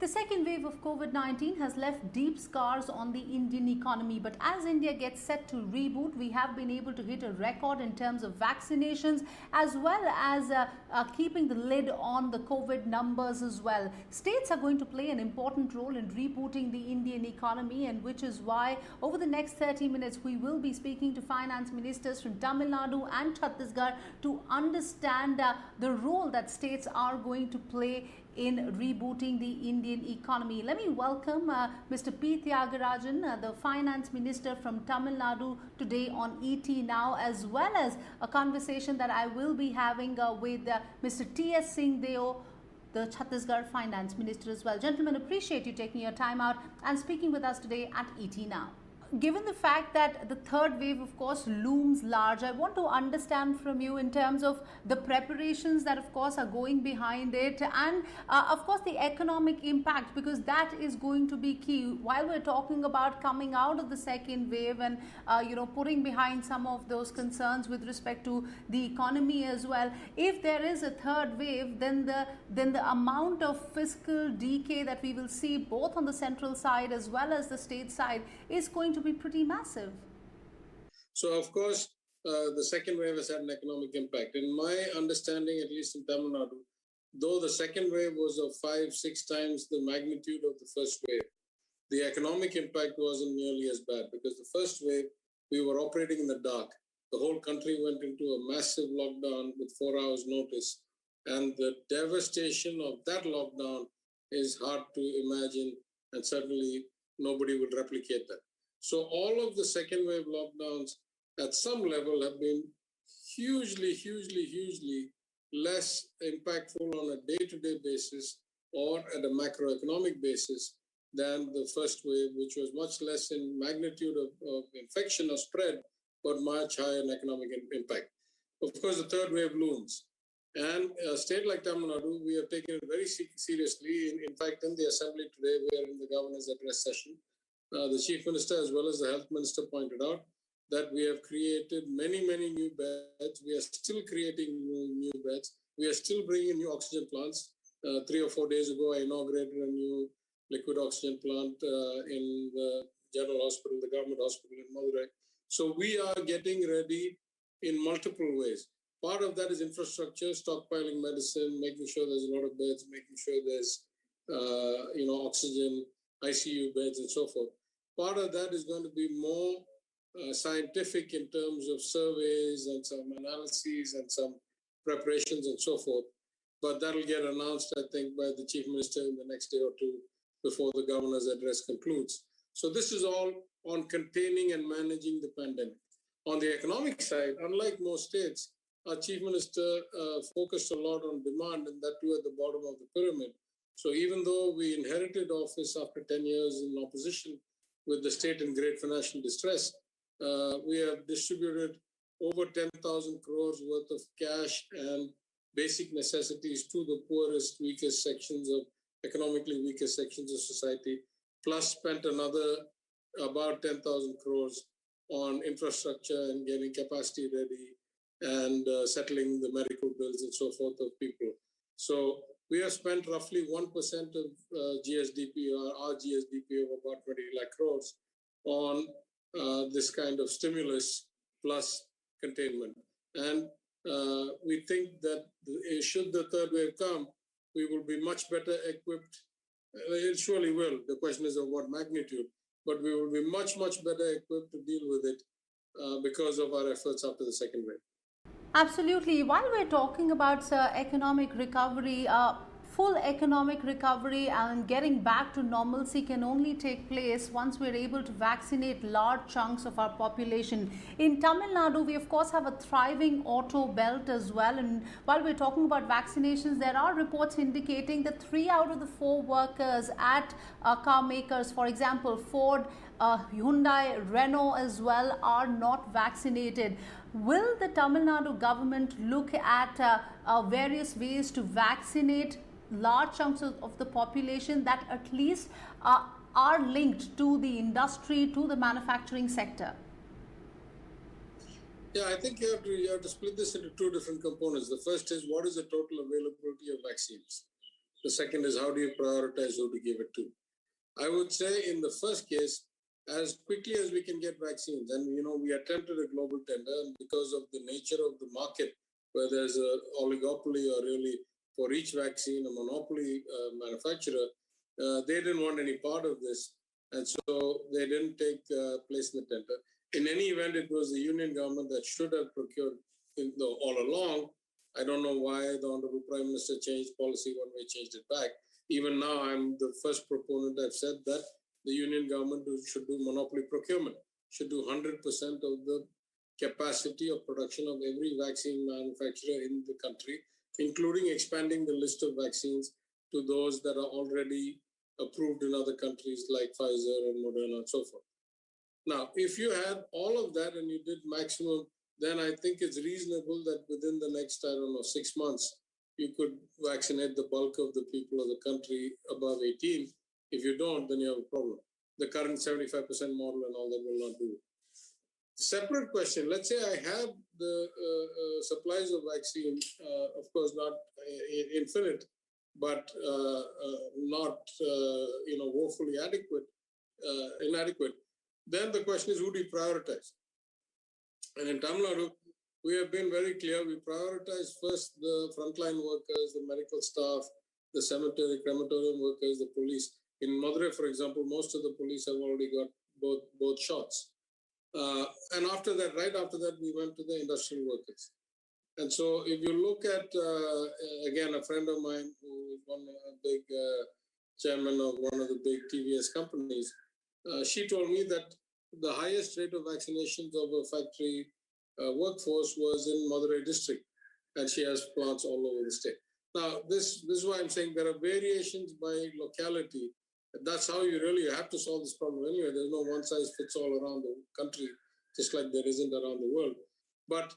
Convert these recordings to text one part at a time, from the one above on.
The second wave of COVID-19 has left deep scars on the Indian economy. But as India gets set to reboot, we have been able to hit a record in terms of vaccinations as well as keeping the lid on the COVID numbers as well. States are going to play an important role in rebooting the Indian economy, and which is why over the next 30 minutes we will be speaking to finance ministers from Tamil Nadu and Chattisgarh to understand the role that states are going to play in rebooting the Indian economy. Let me welcome Mr. P Thiagarajan, the Finance Minister from Tamil Nadu, today on ET Now, as well as a conversation that I will be having with Mr. Singh, the Chattisgarh Finance Minister as well. Gentlemen, appreciate you taking your time out and speaking with us today at ET Now. Given the fact that the third wave, of course, looms large, I want to understand from you in terms of the preparations that, of course, are going behind it, and, of course, the economic impact, because that is going to be key. While we're talking about coming out of the second wave and, putting behind some of those concerns with respect to the economy as well, if there is a third wave, then the amount of fiscal decay that we will see both on the central side as well as the state side is going to be pretty massive. So, of course, the second wave has had an economic impact. In my understanding, at least in Tamil Nadu, though the second wave was of 5-6 times the magnitude of the first wave, the economic impact wasn't nearly as bad, because the first wave, we were operating in the dark. The whole country went into a massive lockdown with 4 hours notice. And the devastation of that lockdown is hard to imagine, and certainly nobody would replicate that. So all of the second wave lockdowns at some level have been hugely less impactful on a day-to-day basis or at a macroeconomic basis than the first wave, which was much less in magnitude of infection or spread, but much higher in economic impact. Of course, the third wave looms. And a state like Tamil Nadu, we have taken it very seriously. In fact, in the assembly today, we are in the governor's address session. The Chief Minister as well as the Health Minister pointed out that we have created many new beds. We are still creating new beds. We are still bringing in new oxygen plants. 3 or 4 days ago, I inaugurated a new liquid oxygen plant in the General Hospital, the government hospital in Madurai. So we are getting ready in multiple ways. Part of that is infrastructure, stockpiling medicine, making sure there's a lot of beds, making sure there's oxygen, ICU beds, and so forth. Part of that is going to be more scientific in terms of surveys and some analyses and some preparations and so forth. But that'll get announced, I think, by the Chief Minister in the next day or two before the governor's address concludes. So this is all on containing and managing the pandemic. On the economic side, unlike most states, our Chief Minister focused a lot on demand, and that too at the bottom of the pyramid. So even though we inherited office after 10 years in opposition with the state in great financial distress, we have distributed over 10,000 crores worth of cash and basic necessities to the poorest, weakest sections of economically weakest sections of society, plus spent another about 10,000 crores on infrastructure and getting capacity ready and settling the medical bills and so forth of people. So we have spent roughly 1% of GSDP, or our GSDP of about 20 lakh crores on this kind of stimulus plus containment. And we think that should the third wave come, we will be much better equipped. It surely will. The question is of what magnitude, but we will be much better equipped to deal with it because of our efforts after the second wave. Absolutely. While we're talking about economic recovery, full economic recovery and getting back to normalcy can only take place once we're able to vaccinate large chunks of our population. In Tamil Nadu, we of course have a thriving auto belt as well. And while we're talking about vaccinations, there are reports indicating that 3 out of the 4 workers at car makers, for example, Ford, Hyundai, Renault as well, are not vaccinated. Will the Tamil Nadu government look at various ways to vaccinate large chunks of the population that at least are linked to the industry, to the manufacturing sector? Yeah, I think you have to split this into 2 different components. The first is, what is the total availability of vaccines? The second is how do you prioritize who to give it to? I would say in the first case, as quickly as we can get vaccines, and we attempted a global tender, and because of the nature of the market, where there's an oligopoly or really for each vaccine a monopoly manufacturer, they didn't want any part of this, and so they didn't take place in the tender. In any event, it was the union government that should have procured all along. I don't know why the Honorable Prime Minister changed policy when we changed it back. Even now, I'm the first proponent. I've said that the union government should do monopoly procurement, should do 100% of the capacity of production of every vaccine manufacturer in the country, including expanding the list of vaccines to those that are already approved in other countries like Pfizer and Moderna and so forth. Now, if you had all of that and you did maximum, then I think it's reasonable that within the next, 6 months, you could vaccinate the bulk of the people of the country above 18. If you don't, then you have a problem. The current 75% model and all that will not do it. Separate question, let's say I have the supplies of vaccine, of course not infinite, but not woefully inadequate. Then the question is, who do you prioritize? And in Tamil Nadu, we have been very clear. We prioritize first the frontline workers, the medical staff, the cemetery, crematorium workers, the police. In Madurai, for example, most of the police have already got both shots. And after that, right after that, we went to the industrial workers. And so if you look at, again, a friend of mine who is one big chairman of one of the big TVS companies, she told me that the highest rate of vaccinations of a factory workforce was in Madurai district, and she has plants all over the state. Now, this is why I'm saying there are variations by locality. That's how you really have to solve this problem anyway. There's no one size fits all around the country, just like there isn't around the world. But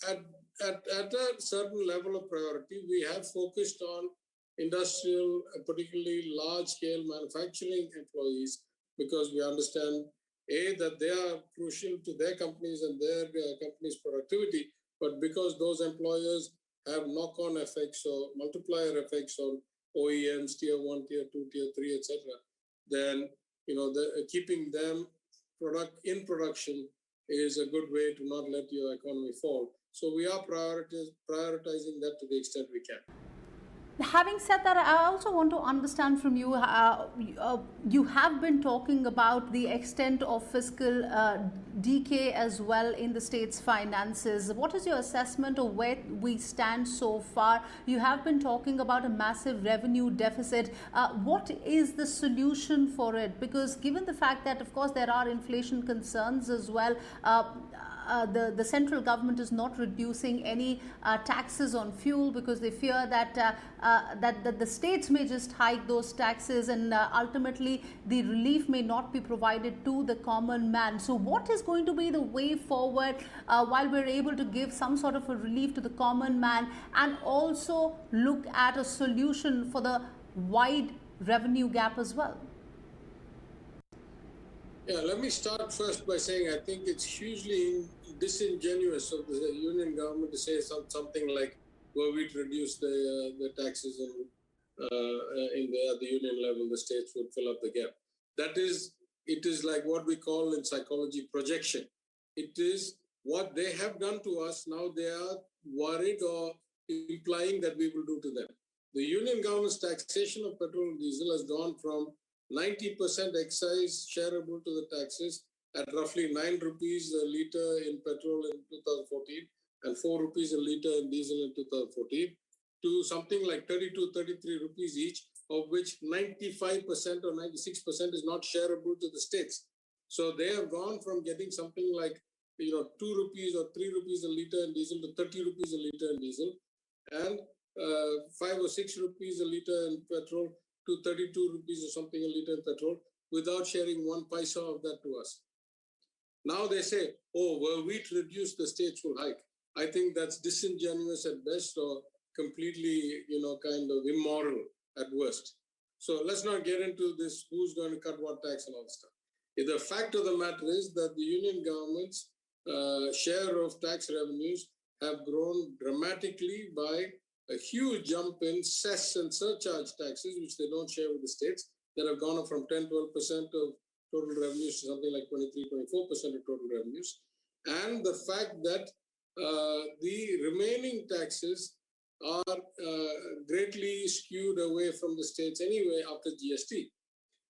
at a certain level of priority, we have focused on industrial, particularly large-scale manufacturing employees, because we understand, A, that they are crucial to their companies and their companies' productivity, but because those employers have knock-on effects or multiplier effects on OEMs, tier 1, tier 2, tier 3, etc., then keeping them in production is a good way to not let your economy fall. So we are prioritizing that to the extent we can. Having said that, I also want to understand from you, you have been talking about the extent of fiscal decay as well in the state's finances. What is your assessment of where we stand so far? You have been talking about a massive revenue deficit. What is the solution for it? Because given the fact that, of course, there are inflation concerns as well, the central government is not reducing any taxes on fuel because they fear that that the states may just hike those taxes, and ultimately the relief may not be provided to the common man. So what is going to be the way forward while we're able to give some sort of a relief to the common man and also look at a solution for the wide revenue gap as well? Yeah, let me start first by saying I think it's hugely disingenuous of the union government to say something like, were we to reduce the taxes at the union level, the states would fill up the gap. It is like what we call in psychology projection. It is what they have done to us. Now they are worried or implying that we will do to them. The union government's taxation of petrol and diesel has gone from 90% excise shareable to the taxes at roughly 9 rupees a litre in petrol in 2014 and 4 rupees a litre in diesel in 2014 to something like 32, 33 rupees each, of which 95% or 96% is not shareable to the states. So they have gone from getting something like 2 rupees or 3 rupees a litre in diesel to 30 rupees a litre in diesel, and 5 or 6 rupees a litre in petrol to 32 rupees or something a litre in petrol without sharing 1 paisa of that to us. Now they say, oh, were we to reduce, the states will hike. I think that's disingenuous at best or completely, kind of immoral at worst. So let's not get into this, who's going to cut what tax and all that stuff. The fact of the matter is that the union government's share of tax revenues have grown dramatically by a huge jump in cess and surcharge taxes, which they don't share with the states, that have gone up from 10-12% of total revenues to something like 23-24% of total revenues. And the fact that the remaining taxes are greatly skewed away from the states anyway after GST.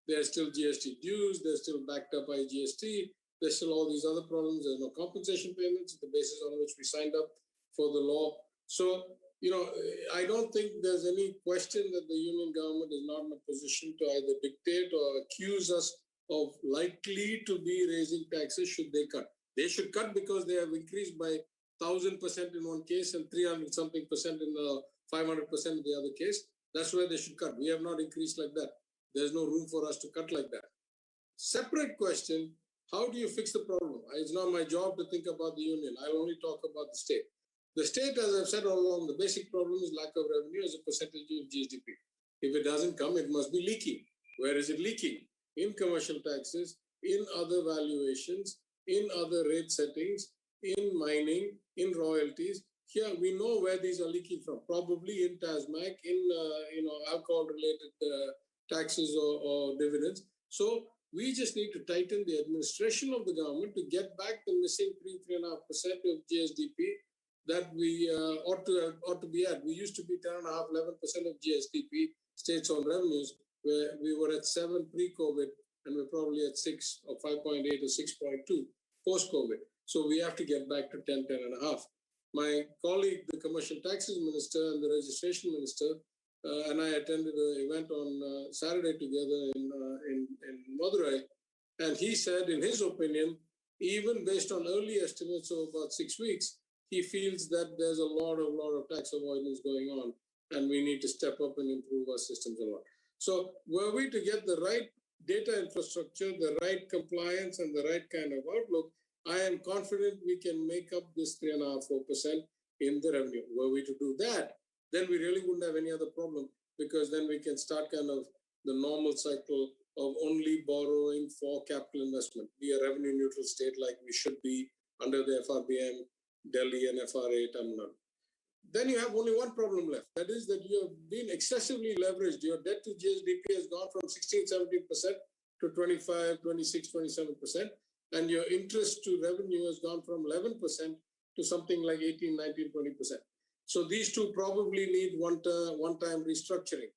There's still GST dues, they're still backed up by GST, there's still all these other problems, there's no compensation payments, the basis on which we signed up for the law. So, I don't think there's any question that the union government is not in a position to either dictate or accuse us of likely to be raising taxes should they cut. They should cut because they have increased by 1,000% in one case and 300-something percent in the 500% in the other case. That's where they should cut. We have not increased like that. There's no room for us to cut like that. Separate question, how do you fix the problem? It's not my job to think about the union. I'll only talk about the state. The state, as I've said all along, the basic problem is lack of revenue as a percentage of GSDP. If it doesn't come, it must be leaking. Where is it leaking? In commercial taxes, in other valuations, in other rate settings, in mining, in royalties. Here we know where these are leaking from. Probably in TASMAC, in alcohol-related taxes or dividends. So we just need to tighten the administration of the government to get back the missing 3.5% of GSDP that we ought to be at. We used to be 10.5, 11% of GSDP, states-owned revenues, where we were at 7 pre-COVID, and we're probably at 6 or 5.8 or 6.2 post-COVID. So we have to get back to 10, 10.5. My colleague, the Commercial Taxes Minister and the Registration Minister, and I attended an event on Saturday together in Madurai, and he said, in his opinion, even based on early estimates of about 6 weeks, he feels that there's a lot of tax avoidance going on, and we need to step up and improve our systems a lot. So were we to get the right data infrastructure, the right compliance, and the right kind of outlook, I am confident we can make up this 3.5-4% in the revenue. Were we to do that, then we really wouldn't have any other problem, because then we can start kind of the normal cycle of only borrowing for capital investment, be a revenue neutral state like we should be under the FRBM, Delhi and FRA, Tamil Nadu. Then you have only one problem left. That is that you have been excessively leveraged. Your debt to GSDP has gone from 16-17% to 25, 26, 27%. And your interest to revenue has gone from 11% to something like 18, 19, 20%. So these two probably need one-time restructuring.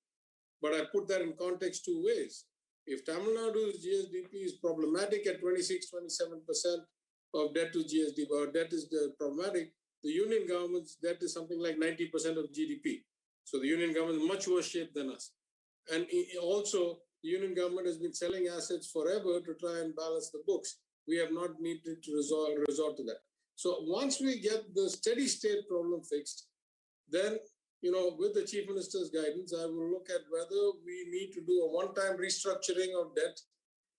But I put that in context two ways. If Tamil Nadu's GSDP is problematic at 26, 27% of debt to GSDP, or debt is problematic, the union government's debt is something like 90% of GDP. So the union government is much worse shape than us. And also, the union government has been selling assets forever to try and balance the books. We have not needed to resort to that. So once we get the steady state problem fixed, then, with the Chief Minister's guidance, I will look at whether we need to do a one-time restructuring of debt.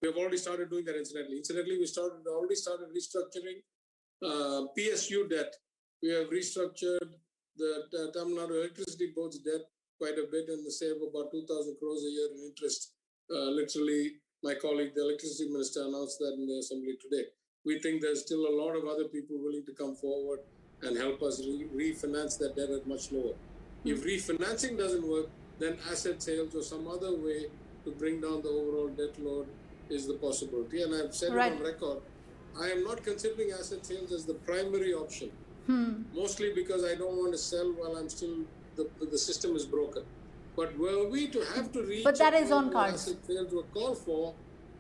We have already started doing that, incidentally. Incidentally, we already started restructuring PSU debt. We have restructured the Tamil Nadu Electricity Board's debt quite a bit, and they save about 2,000 crores a year in interest. Literally, my colleague, the Electricity Minister, announced that in the Assembly today. We think there's still a lot of other people willing to come forward and help us refinance that debt at much lower. If refinancing doesn't work, then asset sales or some other way to bring down the overall debt load is the possibility. And I've said it on record, I am not considering asset sales as the primary option, mostly because I don't want to sell while I'm still, the system is broken. But were we to have to reach but that is on cards. Asset sales were called for,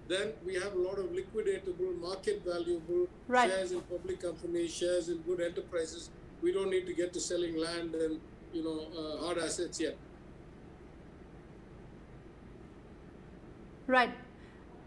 then we have a lot of liquidatable, market valuable shares in public companies, shares in good enterprises. We don't need to get to selling land and hard assets yet. Right.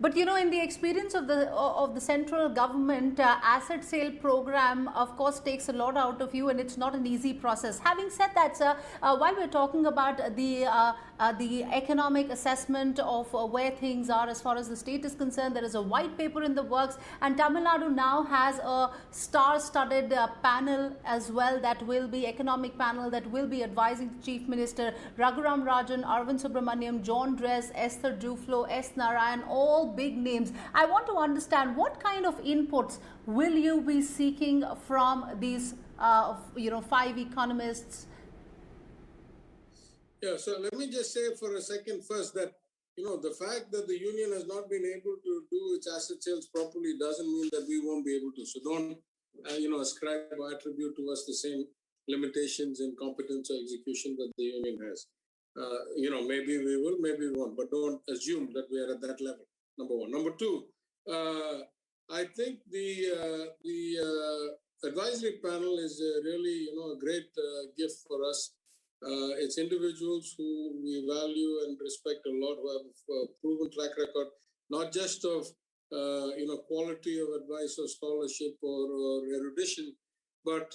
But in the experience of the central government, asset sale program, of course, takes a lot out of you, and it's not an easy process. Having said that, sir, while we're talking about the economic assessment of where things are as far as the state is concerned, there is a white paper in the works, and Tamil Nadu now has a star-studded panel as well, that will be economic panel that will be advising the Chief Minister, Raghuram Rajan, Arvind Subramaniam, John Dress, Esther Duflo, S. Narayan, all big names. I want to understand what kind of inputs will you be seeking from these 5 economists? Yeah, so let me just say for a second first that, the fact that the union has not been able to do its asset sales properly doesn't mean that we won't be able to. So don't, ascribe or attribute to us the same limitations in competence or execution that the union has. Maybe we will, maybe we won't, but don't assume that we are at that level. Number one. Number two, I think the advisory panel is really, a great gift for us. It's individuals who we value and respect a lot, who have a proven track record, not just of quality of advice or scholarship or erudition, but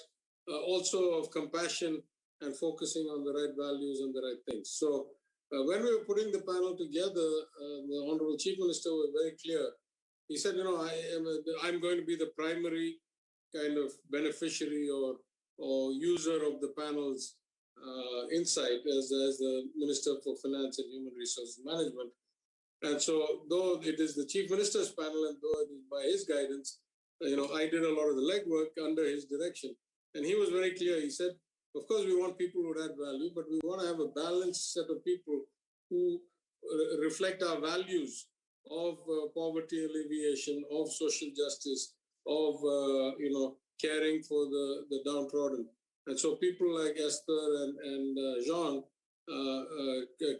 also of compassion and focusing on the right values and the right things. So when we were putting the panel together, the Honorable Chief Minister was very clear. He said, I'm going to be the primary kind of beneficiary or user of the panel's insight as the Minister for Finance and Human Resources Management. And so, though it is the Chief Minister's panel and though it is by his guidance, I did a lot of the legwork under his direction. And he was very clear. He said, of course, we want people who add value, but we want to have a balanced set of people who reflect our values of poverty alleviation, of social justice, of, caring for the downtrodden. And so people like Esther and Jean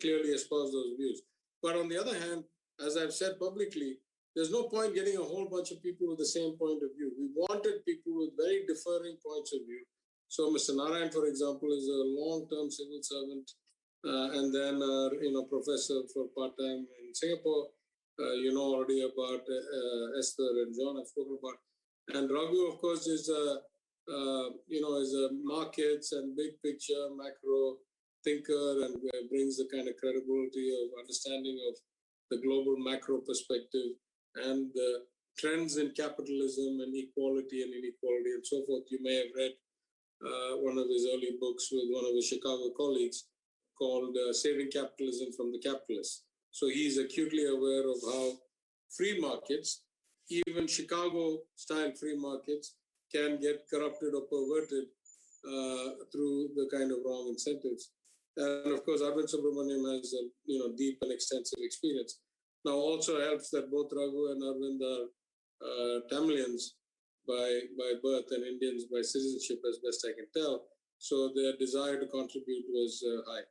clearly espouse those views. But on the other hand, as I've said publicly, there's no point getting a whole bunch of people with the same point of view. We wanted people with very differing points of view. So Mr. Narayan, for example, is a long-term civil servant and then, professor for part-time in Singapore. You know already about Esther and John I've spoken about. And Raghu, of course, is is a markets and big picture macro thinker and brings the kind of credibility of understanding of the global macro perspective and the trends in capitalism and equality and inequality and so forth. You may have read one of his early books with one of his Chicago colleagues called Saving Capitalism from the Capitalists. So he's acutely aware of how free markets, even Chicago-style free markets, can get corrupted or perverted through the kind of wrong incentives. And of course, Arvind Subramaniam has a deep and extensive experience. Now, also helps that both Raghu and Arvind are Tamilians by birth and Indians by citizenship, as best I can tell. So their desire to contribute was high.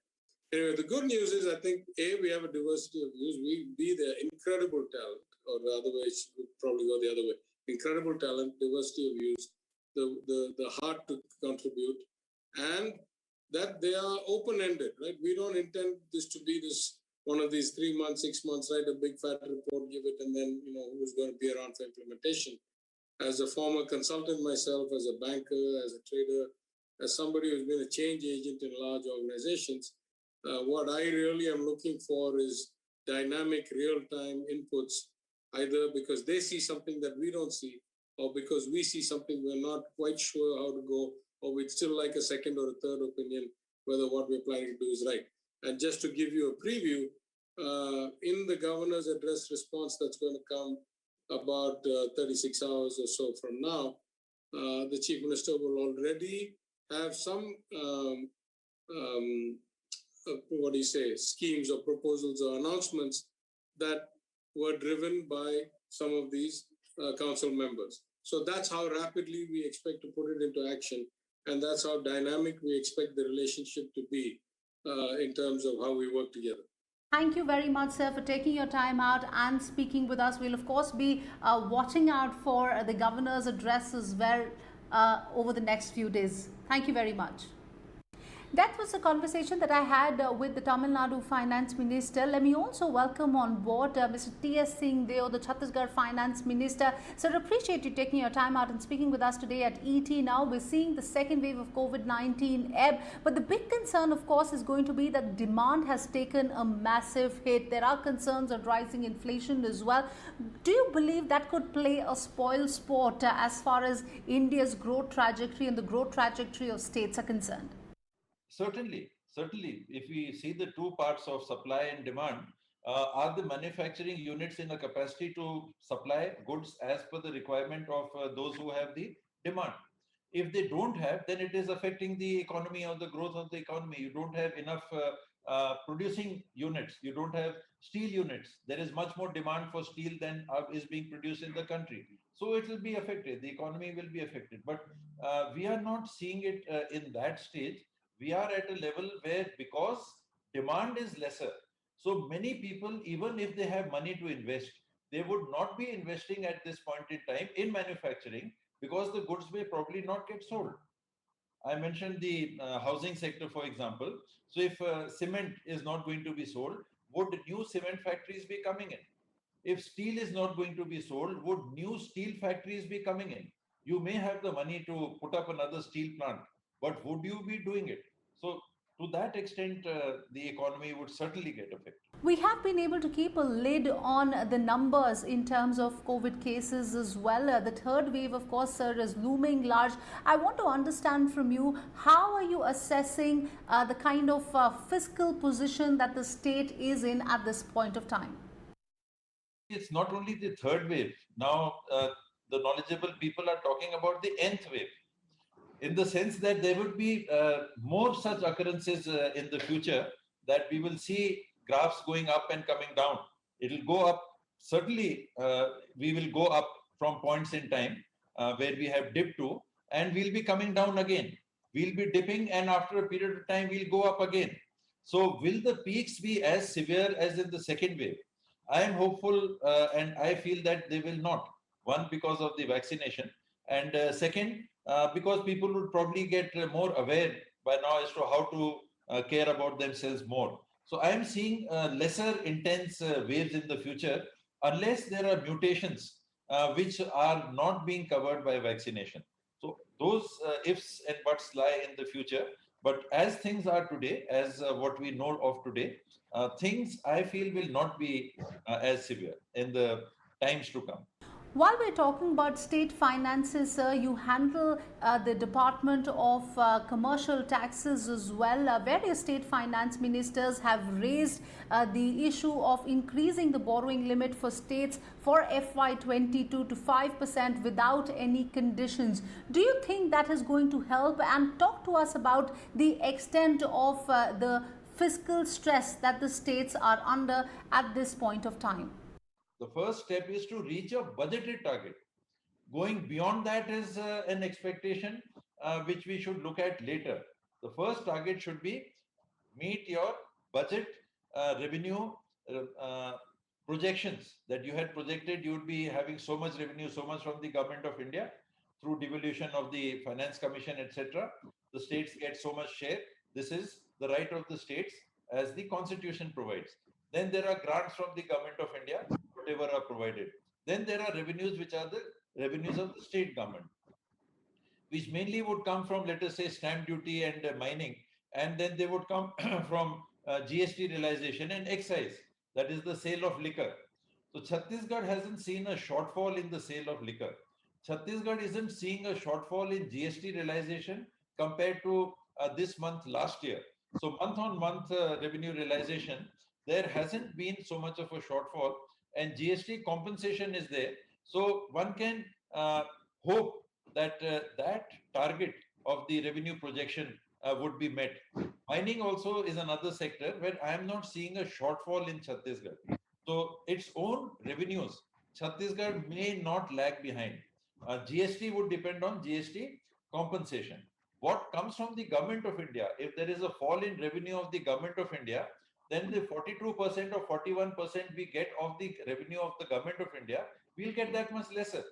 Anyway, the good news is I think, A, we have a diversity of views. B, they're incredible talent, or the other way, it would probably go the other way. Incredible talent, diversity of views, the heart to contribute, and that they are open-ended, right? We don't intend this to be this one of these 3 months, 6 months, write a big fat report, give it, and then, who's going to be around for implementation. As a former consultant myself, as a banker, as a trader, as somebody who's been a change agent in large organizations, what I really am looking for is dynamic, real-time inputs, either because they see something that we don't see, or because we see something we're not quite sure how to go, or we'd still like a second or a third opinion, whether what we're planning to do is right. And just to give you a preview, in the governor's address response that's going to come about 36 hours or so from now, the chief minister will already have some, schemes or proposals or announcements that were driven by some of these council members. So that's how rapidly we expect to put it into action. And that's how dynamic we expect the relationship to be in terms of how we work together. Thank you very much, sir, for taking your time out and speaking with us. We'll, of course, be watching out for the governor's address as well over the next few days. Thank you very much. That was a conversation that I had with the Tamil Nadu Finance Minister. Let me also welcome on board Mr. Singh, the Chattisgarh Finance Minister. Sir, appreciate you taking your time out and speaking with us today at ET. Now, we're seeing the second wave of COVID-19 ebb, but the big concern, of course, is going to be that demand has taken a massive hit. There are concerns of rising inflation as well. Do you believe that could play a spoil sport as far as India's growth trajectory and the growth trajectory of states are concerned? Certainly. If we see the two parts of supply and demand, are the manufacturing units in a capacity to supply goods as per the requirement of those who have the demand? If they don't have, then it is affecting the economy or the growth of the economy. You don't have enough producing units. You don't have steel units. There is much more demand for steel than is being produced in the country. So it will be affected. The economy will be affected. But we are not seeing it in that stage. We are at a level where, because demand is lesser, so many people, even if they have money to invest, they would not be investing at this point in time in manufacturing, because the goods may probably not get sold. I mentioned the housing sector, for example. So if cement is not going to be sold, would new cement factories be coming in? If steel is not going to be sold, would new steel factories be coming in? You may have the money to put up another steel plant, but would you be doing it? So to that extent, the economy would certainly get affected. We have been able to keep a lid on the numbers in terms of COVID cases as well. The third wave, of course, sir, is looming large. I want to understand from you, how are you assessing the kind of fiscal position that the state is in at this point of time? It's not only the third wave. Now, the knowledgeable people are talking about the nth wave, in the sense that there would be more such occurrences in the future, that we will see graphs going up and coming down. It will go up. Certainly, we will go up from points in time where we have dipped to, and we'll be coming down again. We'll be dipping, and after a period of time, we'll go up again. So will the peaks be as severe as in the second wave? I am hopeful, and I feel that they will not. One, because of the vaccination, and second, because people would probably get more aware by now as to how to care about themselves more. So I am seeing lesser intense waves in the future, unless there are mutations which are not being covered by vaccination. So those ifs and buts lie in the future. But as things are today, as what we know of today, things I feel will not be as severe in the times to come. While we're talking about state finances, sir, you handle the Department of Commercial Taxes as well. Various state finance ministers have raised the issue of increasing the borrowing limit for states for FY22 to 5% without any conditions. Do you think that is going to help? And talk to us about the extent of the fiscal stress that the states are under at this point of time. The first step is to reach a budgeted target. Going beyond that is an expectation which we should look at later. The first target should be meet your budget revenue projections that you had projected. You would be having so much revenue, so much from the government of India through devolution of the Finance Commission, etc. The states get so much share. This is the right of the states as the Constitution provides. Then there are grants from the government of India, whatever are provided. Then there are revenues which are the revenues of the state government, which mainly would come from, let us say, stamp duty and mining, and then they would come from GST realization and excise, that is the sale of liquor. So Chhattisgarh hasn't seen a shortfall in the sale of liquor. Chhattisgarh isn't seeing a shortfall in GST realization compared to this month last year. So month on month revenue realization, there hasn't been so much of a shortfall, and GST compensation is there. So one can hope that that target of the revenue projection would be met. Mining also is another sector where I am not seeing a shortfall in Chhattisgarh. So its own revenues, Chhattisgarh may not lag behind. GST would depend on GST compensation. What comes from the government of India, if there is a fall in revenue of the government of India, then the 42% or 41% we get of the revenue of the government of India, we'll get that much lesser.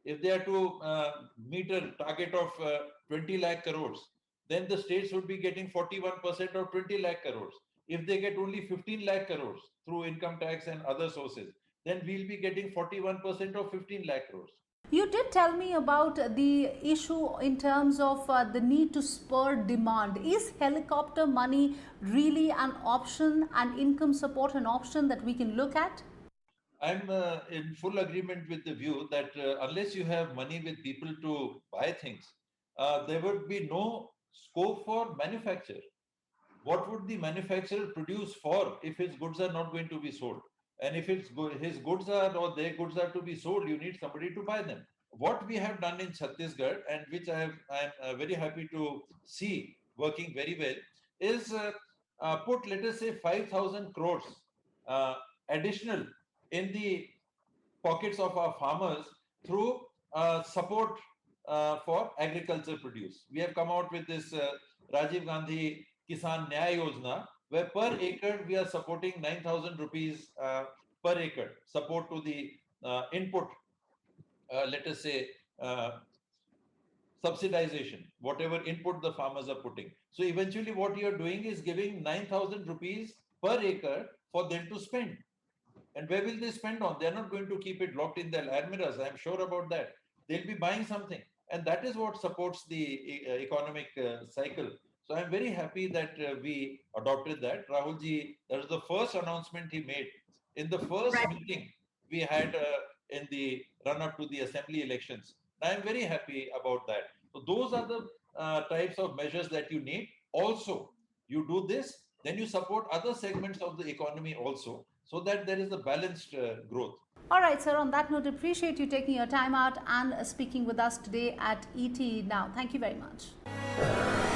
If they are to meet a target of 20 lakh crores, then the states would be getting 41% or 20 lakh crores. If they get only 15 lakh crores through income tax and other sources, then we'll be getting 41% or 15 lakh crores. You did tell me about the issue in terms of the need to spur demand. Is helicopter money really an option, and income support an option that we can look at? I'm in full agreement with the view that unless you have money with people to buy things, there would be no scope for manufacture. What would the manufacturer produce for if his goods are not going to be sold? And if his goods are or their goods are to be sold, you need somebody to buy them. What we have done in Chhattisgarh, and which I'm very happy to see working very well, is put, let us say, 5,000 crores additional in the pockets of our farmers through support for agriculture produce. We have come out with this Rajiv Gandhi Kisan Nyaya Yojana, where per acre we are supporting 9,000 rupees per acre support to the input, let us say, subsidization, whatever input the farmers are putting. So eventually what you are doing is giving 9,000 rupees per acre for them to spend. And where will they spend on? They're not going to keep it locked in their almirahs. I'm sure about that. They'll be buying something. And that is what supports the economic cycle. So I'm very happy that we adopted that. Rahulji, that was the first announcement he made. In the first meeting we had in the run-up to the assembly elections. I'm very happy about that. So those are the types of measures that you need. Also, you do this, then you support other segments of the economy also, so that there is a balanced growth. All right, sir. On that note, appreciate you taking your time out and speaking with us today at ET Now. Thank you very much.